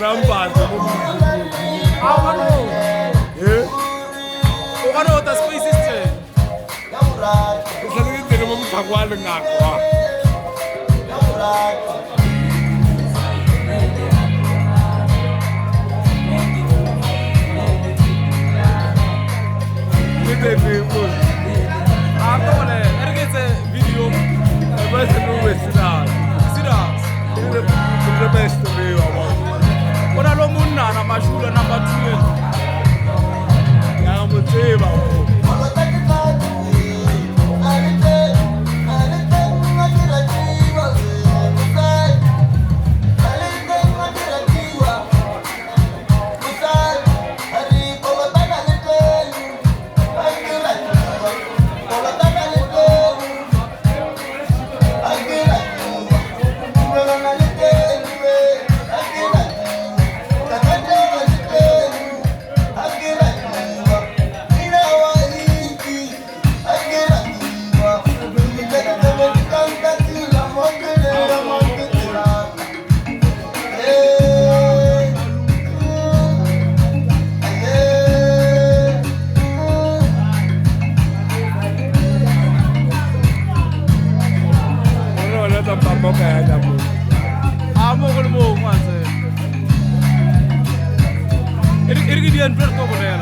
numbers. What are the spaces? It's a little bit of a I'm going to get a video. The best to do is sit down. The best to do. What are the moon and Mashula number 2? I'm a table. I'm going to move once. It's going to be over there.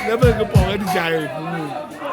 Never go for any giant.